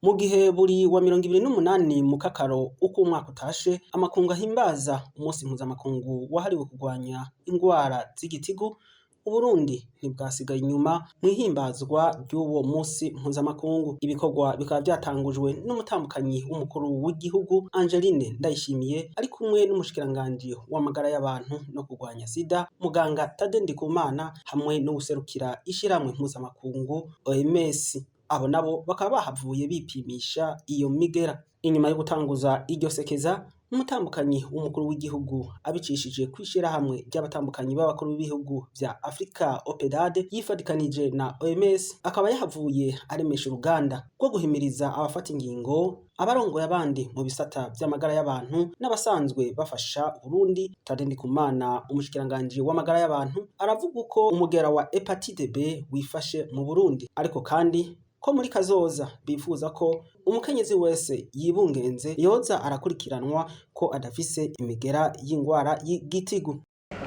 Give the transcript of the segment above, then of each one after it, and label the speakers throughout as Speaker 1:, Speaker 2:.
Speaker 1: Mu gihe buri wa 28 mu kakaro uko umwaka utashe, amakungu ahimbaza umusi mpuzamakungu wahariwe kurwanya ingwara z'igitigu, Uburundi ntibwasigaye inyuma mwihimbazwa ry'uwo musi mpuzamakungu. Ibikorwa bikaba vyatangujwe n'umutambukanyi w'umukuru w'igihugu Angéline NDAYISHIMIYE ari kumwe n'umushikiranganji w'amagara y'abantu no kurwanya sida muganga Thadée NDIKUMANA hamwe n'uwuserukira ishirahamwe mpuzamakungu OMS. Abo nabo bakaba bahavuye bipimisha iyo migera. Inyuma yo gutanguza iryo sekeza, umutambukanyi w'umukuru w'igihugu abicishije kw'ishirahamwe ry'abatambukanyi b'abakuru b'ibihugu vya Afrika OPEDAD yifadikanije na OMS, akaba yahavuye aremesha uruganda rwo guhimiriza abafata ingingo, abarongoye abandi mu bisata vy'amagara y'abantu n'abasanzwe bafasha Uburundi. Thadée NDIKUMANA Umushikiranganji w'amagara y'abantu aravuga uko umugera wa Hépatite B wifashe mu Burundi, ariko kandi ko muri kazoza bifuza ko umukenyezi wese yibungenze yoza arakurikiranwa ko adafise imigera y'ingwara y'igitigu.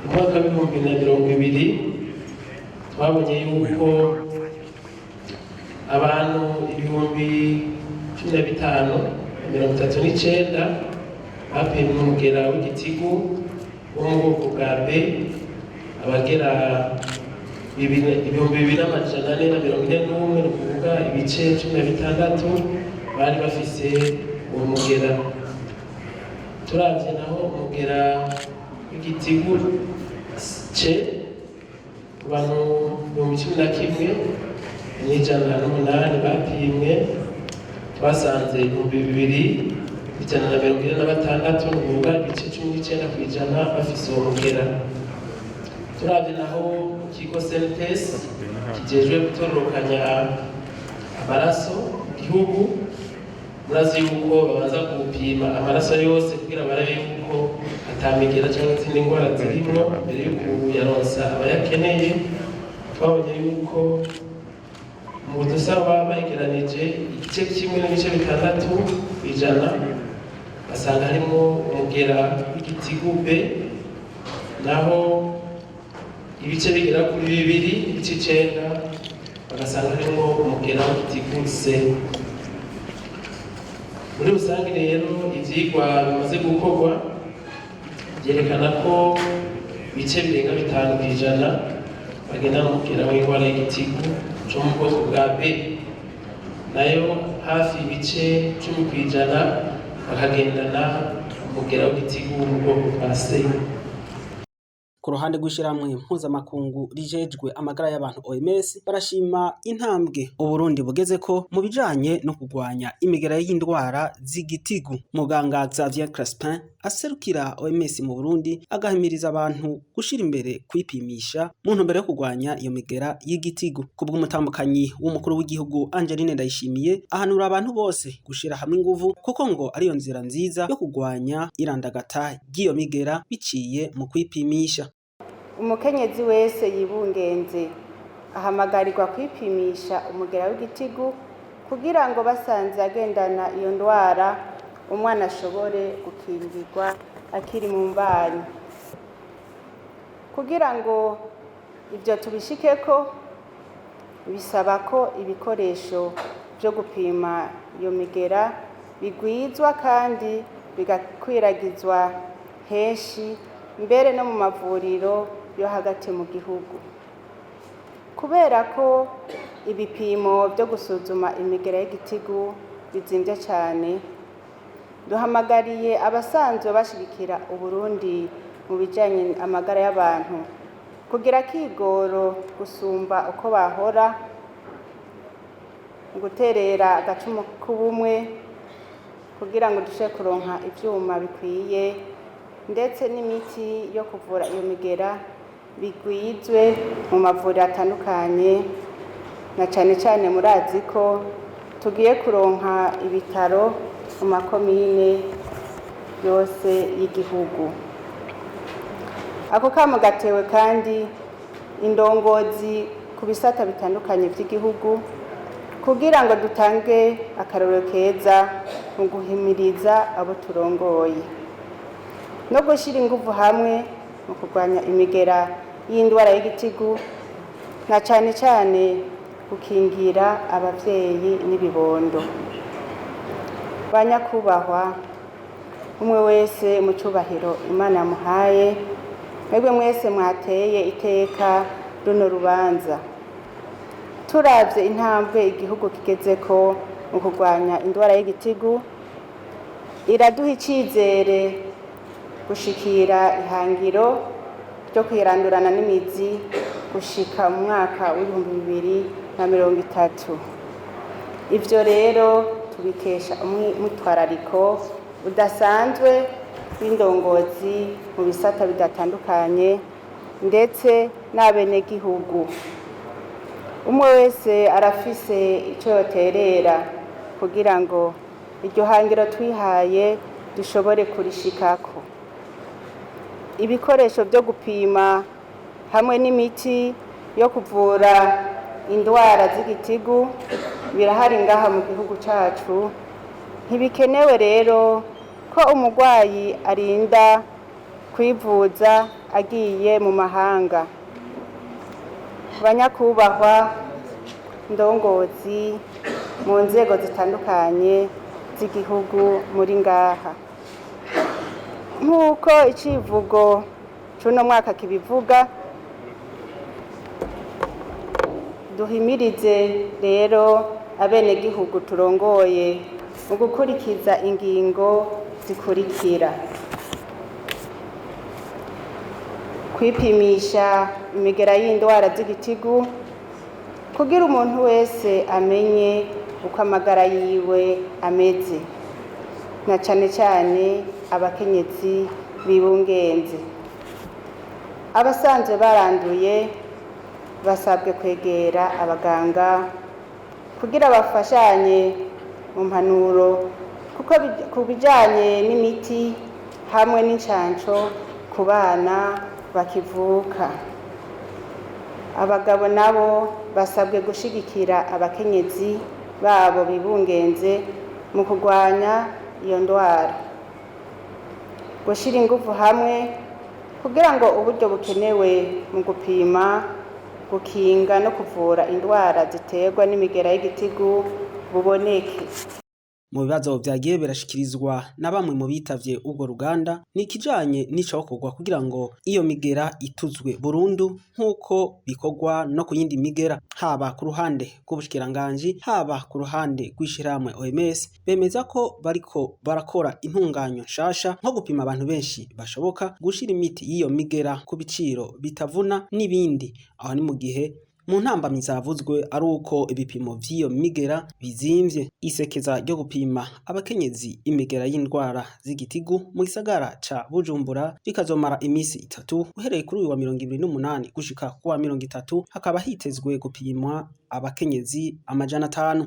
Speaker 2: Umwaka w'ibihumbi na 2020 twabonye yuko abantu 15,039 bapimwe umugera w'igitigu wo mu bwoko bwa B, abagera 2,441 ni ukuvuga ibice 16 bari bafise uwo mugera. Turavye naho umugera w'igitigu C ku bantu 11,108 bapimwe, twasanze 2,146 ni ukuvuga ibice 19 kw'ijana bafise uwo mugera. Turavye naho ikigo CNTS kijejwe gutororokanya amaraso mu gihugu, murazi yuko babanza gupima amaraso yose kugira barabe yuko atamigera cyangwa izindi ngwara zirimwo mbere yuko yaronsa abayakeneye. Twabonye yuko mu dusaba bageranije igice kimwe n'ibice 6 kw'ijana basanga harimo umugera w'igitigu B, naho ibice bigera kuri 2,9 bagasanga harimo umugera w'igitigu C. Muri rusange rero ivyigwa bimaze gukorwa byerekana ko ibice birenga 5 kw'ijana bagenda n'umugera w'ingwara y'igitigu cyo mu bwoko bwa B, nayo hafi ibice 10 kw'ijana bakagendana umugera w'igitigu mu bwoko bwa C.
Speaker 1: Ku ruhande rw'ishirahamwe mpuzamakungu rijejwe amagara y'abantu OMS barashima intambwe Uburundi bugezeko mu bijanye no kurwanya imigera y'indwara z'igitigu. Muganga Xavier Crespin aserukira OMS mu Burundi agahimiriza abantu gushira imbere kwipimisha mu ntumbero yo kurwanya iyo migera y'igitigu. Kubw'umutambukanyi w'umukuru w'igihugu Angéline NDAYISHIMIYE ahanura abantu bose gushira hamwe inguvu kuko ngo ariyo nzira nziza yo kurwanya irandagata ry'iyo migera biciye mu kwipimisha.
Speaker 3: Umukenyezi wese yibungenze ahamagarirwa kwipimisha umugera w'igitigu kugira ngo basanze agendana iyo ndwara umwana ashobore gukingirwa akiri mu mbanyi. Kugira ngo ibyo tubishikeko bisaba ko ibikoresho byo gupima iyo migera bigwizwa kandi bigakwiragizwa henshi, mbere no mu mavuriro yo hagati mu gihugu. Kubera ko ibipimo byo gusuzuma imigera y'igitigu bizimvye cyane, duhamagariye abasanzwe bashigikira Uburundi mu bijanye amagara y'abantu kugira kigoro gusumba uko bahora, guterera agacumu k'ubumwe kugira ngo dushe kuronka ivyuma bikwiye ndetse n'imiti yo kuvura iyo migera bigwizwe mu mavuriro atandukanye, na cane cane murazi ko tugiye kuronka ibitaro mu makomine yose y'igihugu. Ako kamo gatewe kandi indongozi ku bisata bitandukanye vy'igihugu kugira ngo dutange akarorero keza mu guhimiriza abo turongoye no gushira inguvu hamwe mu kurwanya imigera y'indwara y'igitigu, na cane cane gukingira abavyeyi n'ibibondo. banyakubahwa, umwe wese mu cyubahiro Imana yamuhaye, mwebwe mwese mwateye iteka runo rubanza. Turavye intambwe igihugu kigezeko mu kurwanya indwara y'igitigu, iraduha icizere gushikira ihangiro ryo kwirandurana n'imizi gushika mu mwaka w'2030. Ivyo rero tubikesha umwitwarariko udasanzwe w'indongozi mu bisata bidatandukanye ndetse n'abenegihugu. Umwe wese arafise ico yoterera kugira ngo iryo hangiro twihaye dushobore kurishikako. Ibikoresho byo gupima hamwe n'imiti yo kuvura indwara z'igitigu birahari ngaha mu gihugu cacu. Ntibikenewe rero ko umurwayi arinda kwivuza agiye mu mahanga. Banyakubahwa, ndongozi mu nzego zitandukanye z'igihugu muri ngaha, nk'uko icivugo c'uno mwaka kibivuga, duhimirize rero abenegihugu turongoye mu gukurikiza ingingo zikurikira: kwipimisha imigera y'indwara z'igitigu kugira umuntu wese amenye uko amagara yiwe ameze, na cane cane abakenyezi bibungenze. Abasanzwe baranduye basabwe kwegera abaganga kugira bafashanye mu mpanuro ku bijanye n'imiti hamwe n'incanco ku bana bakivuka. Abagabo nabo basabwe gushigikira abakenyezi babo bibungenze mu kurwanya iyo ndwara, gushira ingufu hamwe kugira ngo uburyo bukenewe mu gupima, gukinga no kuvura indwara ziterwa n'imigera y'igitigu buboneke.
Speaker 1: Mu bibazo vyagiye birashikirizwa na bamwe mu bitavye ubwo ruganda ni ikijanye n'icokorwa kugira ngo iyo migera ituzwe burundu nk'uko bikorwa no ku yindi migera, haba ku ruhande rw'ubushikiranganji haba ku ruhande rw'ishirahamwe OMS. Bemeza ko bariko barakora intunganyo nshasha nko gupima abantu benshi bashoboka, gushira imiti y'iyo migera ku biciro bitavuna n'ibindi. Aho ni mu gihe mu ntambamyi zavuzwe ari uko ibipimo vy'iyo migera bizimvye. Isekeza ryo gupima abakenyezi imigera y'indwara z'igitigu mu gisagara ca Bujumbura rikazomara imisi 3 uhereye kuri uyu wa 28 gushika ku wa 30. Hakaba hitezwe gupimwa abakenyezi 500.